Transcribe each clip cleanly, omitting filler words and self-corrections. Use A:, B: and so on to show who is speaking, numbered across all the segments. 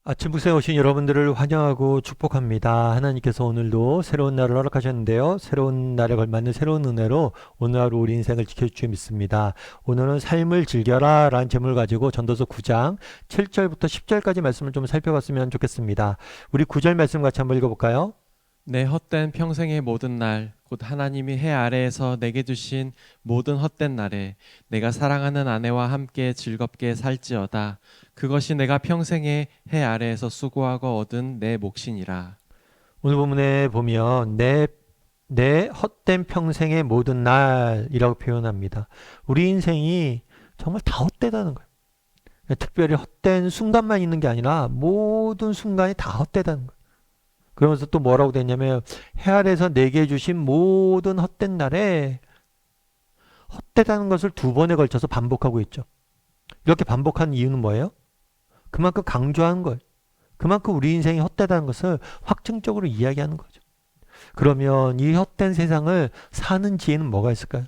A: 아침부스에 오신 여러분들을 환영하고 축복합니다. 하나님께서 오늘도 새로운 날을 허락하셨는데요. 새로운 날에 걸맞는 새로운 은혜로 오늘 하루 우리 인생을 지켜주시며 믿습니다. 오늘은 삶을 즐겨라 라는 제목을 가지고 전도서 9장 7절부터 10절까지 말씀을 좀 살펴봤으면 좋겠습니다. 우리 9절 말씀 같이 한번 읽어볼까요?
B: 내 헛된 평생의 모든 날, 곧 하나님이 해 아래에서 내게 주신 모든 헛된 날에 내가 사랑하는 아내와 함께 즐겁게 살지어다. 그것이 내가 평생에 해 아래에서 수고하고 얻은 내 몫이니라.
A: 오늘 본문에 보면 내 헛된 평생의 모든 날이라고 표현합니다. 우리 인생이 정말 다 헛되다는 거예요. 특별히 헛된 순간만 있는 게 아니라 모든 순간이 다 헛되다는 거예요. 그러면서 또 뭐라고 됐냐면 해 아래에서 내게 주신 모든 헛된 날에 헛되다는 것을 두 번에 걸쳐서 반복하고 있죠. 이렇게 반복한 이유는 뭐예요? 그만큼 강조하는 거예요. 그만큼 우리 인생이 헛되다는 것을 확증적으로 이야기하는 거죠. 그러면 이 헛된 세상을 사는 지혜는 뭐가 있을까요?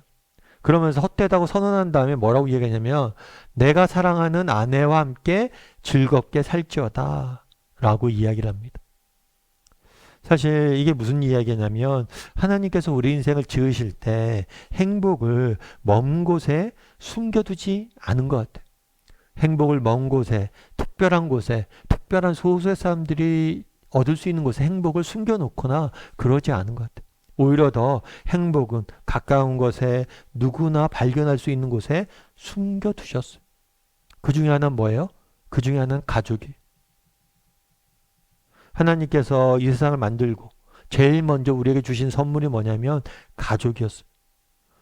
A: 그러면서 헛되다고 선언한 다음에 뭐라고 이야기하냐면 내가 사랑하는 아내와 함께 즐겁게 살지어다 라고 이야기를 합니다. 사실 이게 무슨 이야기냐면 하나님께서 우리 인생을 지으실 때 행복을 먼 곳에 숨겨두지 않은 것 같아요. 행복을 먼 곳에, 특별한 곳에, 특별한 소수의 사람들이 얻을 수 있는 곳에 행복을 숨겨놓거나 그러지 않은 것 같아요. 오히려 더 행복은 가까운 곳에 누구나 발견할 수 있는 곳에 숨겨두셨어요. 그 중에 하나는 뭐예요? 그 중에 하나는 가족이에요. 하나님께서 이 세상을 만들고 제일 먼저 우리에게 주신 선물이 뭐냐면 가족이었어요.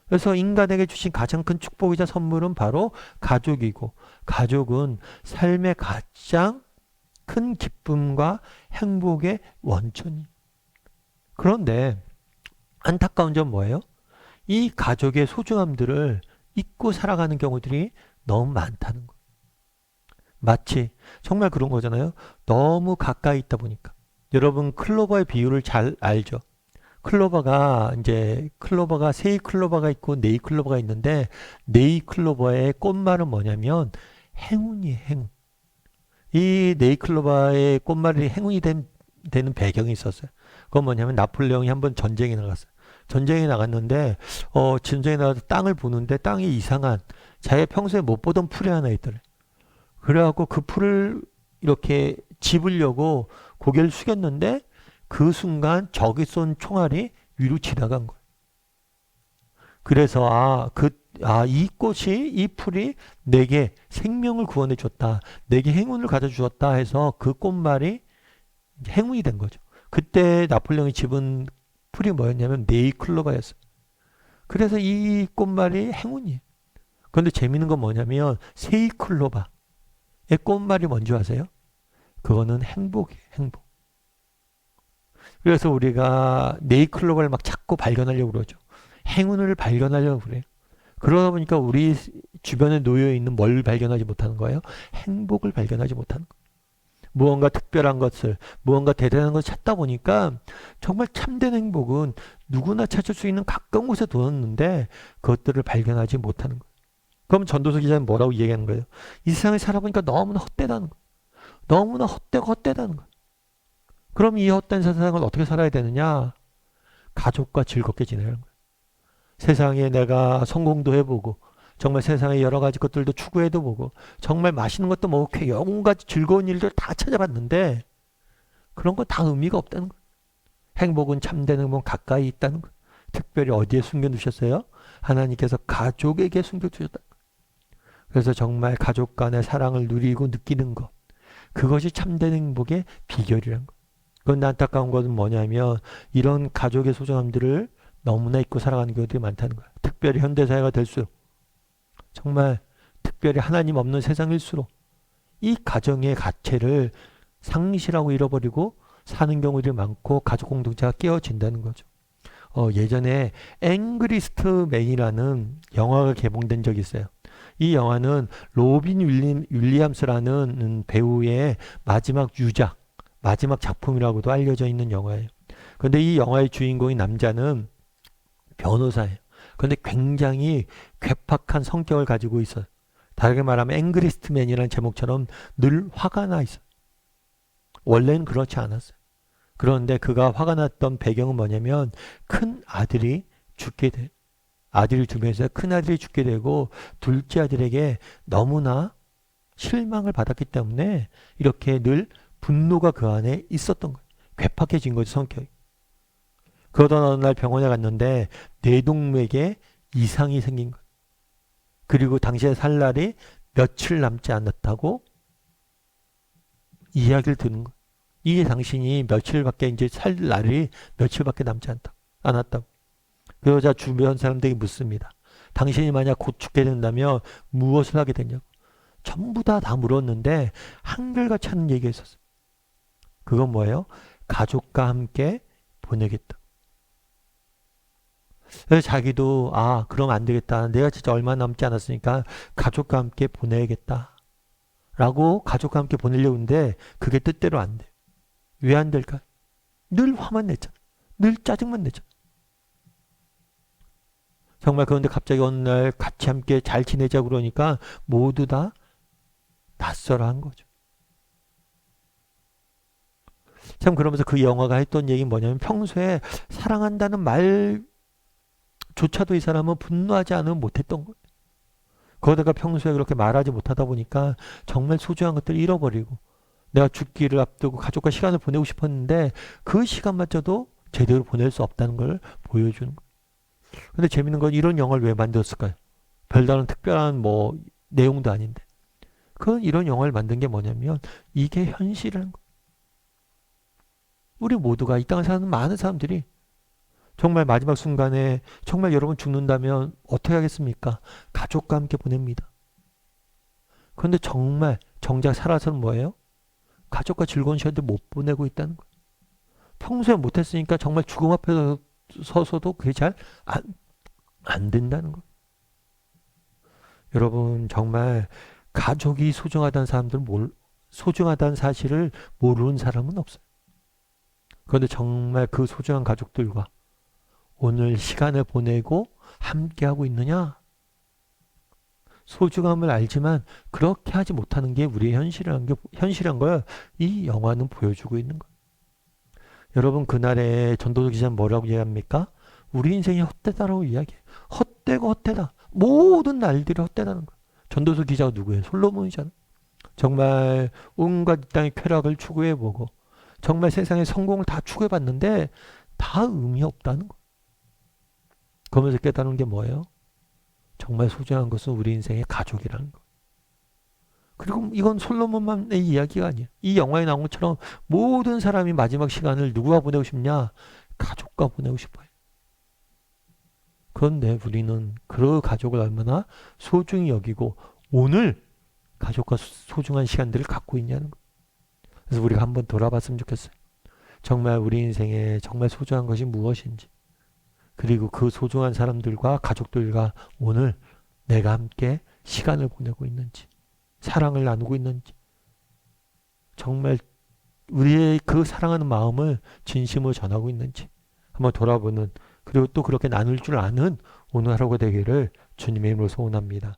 A: 그래서 인간에게 주신 가장 큰 축복이자 선물은 바로 가족이고 가족은 삶의 가장 큰 기쁨과 행복의 원천이. 그런데 안타까운 점 뭐예요? 이 가족의 소중함들을 잊고 살아가는 경우들이 너무 많다는 거예요. 마치 정말 그런 거잖아요. 너무 가까이 있다 보니까. 여러분 클로버의 비유를 잘 알죠? 클로버가 세이 클로버가 있고 네이 클로버가 있는데 네이 클로버의 꽃말은 뭐냐면 행운이에요, 행운. 이 네이 클로버의 꽃말이 되는 배경이 있었어요. 그건 뭐냐면 나폴레옹이 한번 전쟁에 나갔어요. 전쟁에 나갔는데 전쟁에 나가서 땅을 보는데 땅이 이상한 자기가 평소에 못 보던 풀이 하나 있더래. 그래갖고 그 풀을 이렇게 집으려고 고개를 숙였는데 그 순간 적이 쏜 총알이 위로 지나간 거예요. 그래서 이 꽃이, 이 풀이 내게 생명을 구원해 줬다. 내게 행운을 가져주었다 해서 그 꽃말이 행운이 된 거죠. 그때 나폴레옹이 집은 풀이 뭐였냐면 네이클로바였어요. 그래서 이 꽃말이 행운이에요. 그런데 재밌는 건 뭐냐면 세이클로바의 꽃말이 뭔지 아세요? 그거는 행복이에요, 행복. 그래서 우리가 네이클로바를 막 찾고 발견하려고 그러죠. 행운을 발견하려고 그래요. 그러다 보니까 우리 주변에 놓여 있는 뭘 발견하지 못하는 거예요? 행복을 발견하지 못하는 거예요. 무언가 특별한 것을, 무언가 대단한 것을 찾다 보니까 정말 참된 행복은 누구나 찾을 수 있는 가까운 곳에 두었는데 그것들을 발견하지 못하는 거예요. 그럼 전도서 기자는 뭐라고 얘기하는 거예요? 이 세상에 살아보니까 너무나 헛되다는 거예요. 너무나 헛되다는 거예요. 그럼 이 헛된 세상을 어떻게 살아야 되느냐? 가족과 즐겁게 지내는 거예요. 세상에 내가 성공도 해보고 정말 세상에 여러 가지 것들도 추구해도 보고 정말 맛있는 것도 먹고 온갖 즐거운 일들 다 찾아봤는데 그런 거 다 의미가 없다는 거예요. 행복은 참된 행복은 가까이 있다는 거예요. 특별히 어디에 숨겨두셨어요? 하나님께서 가족에게 숨겨두셨다. 그래서 정말 가족 간의 사랑을 누리고 느끼는 것, 그것이 참된 행복의 비결이란 거예요. 그런데 안타까운 것은 뭐냐면 이런 가족의 소중함들을 너무나 잊고 살아가는 경우들이 많다는 거예요. 특별히 현대사회가 될수록 정말 특별히 하나님 없는 세상일수록 이 가정의 가치를 상실하고 잃어버리고 사는 경우들이 많고 가족 공동체가 깨어진다는 거죠. 예전에 앵그리스트맨이라는 영화가 개봉된 적이 있어요. 이 영화는 로빈 윌리엄스라는 배우의 마지막 작품이라고도 알려져 있는 영화예요. 그런데 이 영화의 주인공인 남자는 변호사예요. 그런데 굉장히 괴팍한 성격을 가지고 있어요. 다르게 말하면 앵그리스트맨이라는 제목처럼 늘 화가 나 있어요. 원래는 그렇지 않았어요. 그런데 그가 화가 났던 배경은 뭐냐면 큰 아들이 죽게 돼. 아들이 죽으면서 큰 아들이 죽게 되고 둘째 아들에게 너무나 실망을 받았기 때문에 이렇게 늘 분노가 그 안에 있었던 거예요. 괴팍해진 거죠, 성격이. 그러던 어느 날 병원에 갔는데 뇌동맥에 이상이 생긴 거예요. 그리고 당시에 살 날이 며칠 남지 않았다고 이야기를 듣는 거예요. 이게 당신이 며칠밖에 이제 살 날이 며칠밖에 남지 않았다고. 그 여자 주변 사람들이 묻습니다. 당신이 만약 곧 죽게 된다면 무엇을 하게 되냐고. 전부 다 물었는데 한결같이 하는 얘기가 있었어요. 그건 뭐예요? 가족과 함께 보내겠다. 그래서 자기도 그럼 안 되겠다. 내가 진짜 얼마 남지 않았으니까 가족과 함께 보내야겠다. 라고 가족과 함께 보내려고 하는데 그게 뜻대로 안 돼. 왜 안 될까? 늘 화만 냈잖아. 늘 짜증만 냈잖아. 정말 그런데 갑자기 어느 날 같이 함께 잘 지내자고 그러니까 모두 다 낯설어한 거죠. 참 그러면서 그 영화가 했던 얘기는 뭐냐면 평소에 사랑한다는 말조차도 이 사람은 분노하지 않으면 못했던 거예요. 거기다가 평소에 그렇게 말하지 못하다 보니까 정말 소중한 것들을 잃어버리고 내가 죽기를 앞두고 가족과 시간을 보내고 싶었는데 그 시간마저도 제대로 보낼 수 없다는 걸 보여주는 거예요. 근데 재밌는 건 이런 영화를 왜 만들었을까요? 별다른 특별한 내용도 아닌데. 그건 이런 영화를 만든 게 뭐냐면 이게 현실이라는 거예요. 우리 모두가 이 땅에 사는 많은 사람들이 정말 마지막 순간에 정말 여러분 죽는다면 어떻게 하겠습니까? 가족과 함께 보냅니다. 그런데 정말 정작 살아서는 뭐예요? 가족과 즐거운 시간들 못 보내고 있다는 거예요. 평소에 못했으니까 정말 죽음 앞에 서서도 그게 잘 안 된다는 거예요. 여러분 정말 가족이 소중하다는 사실을 모르는 사람은 없어요. 그런데 정말 그 소중한 가족들과 오늘 시간을 보내고 함께하고 있느냐? 소중함을 알지만 그렇게 하지 못하는 게 우리의 현실이란 걸 이 영화는 보여주고 있는 거예요. 여러분 그날의 전도서 기자는 뭐라고 이야기합니까? 우리 인생이 헛되다라고 이야기해요. 헛되고 헛되다. 모든 날들이 헛되다는 거예요. 전도서 기자가 누구예요? 솔로몬이잖아요. 정말 온갖 이 땅의 쾌락을 추구해보고 정말 세상의 성공을 다 추구해봤는데 다 의미 없다는 거예요. 그러면서 깨달은 게 뭐예요? 정말 소중한 것은 우리 인생의 가족이라는 거. 그리고 이건 솔로몬만의 이야기가 아니에요. 이 영화에 나온 것처럼 모든 사람이 마지막 시간을 누구와 보내고 싶냐? 가족과 보내고 싶어요. 그런데 우리는 그 가족을 얼마나 소중히 여기고 오늘 가족과 소중한 시간들을 갖고 있냐는 거. 그래서 우리가 한번 돌아봤으면 좋겠어요. 정말 우리 인생에 정말 소중한 것이 무엇인지. 그리고 그 소중한 사람들과 가족들과 오늘 내가 함께 시간을 보내고 있는지, 사랑을 나누고 있는지, 정말 우리의 그 사랑하는 마음을 진심으로 전하고 있는지 한번 돌아보는, 그리고 또 그렇게 나눌 줄 아는 오늘 하루가 되기를 주님의 이름으로 소원합니다.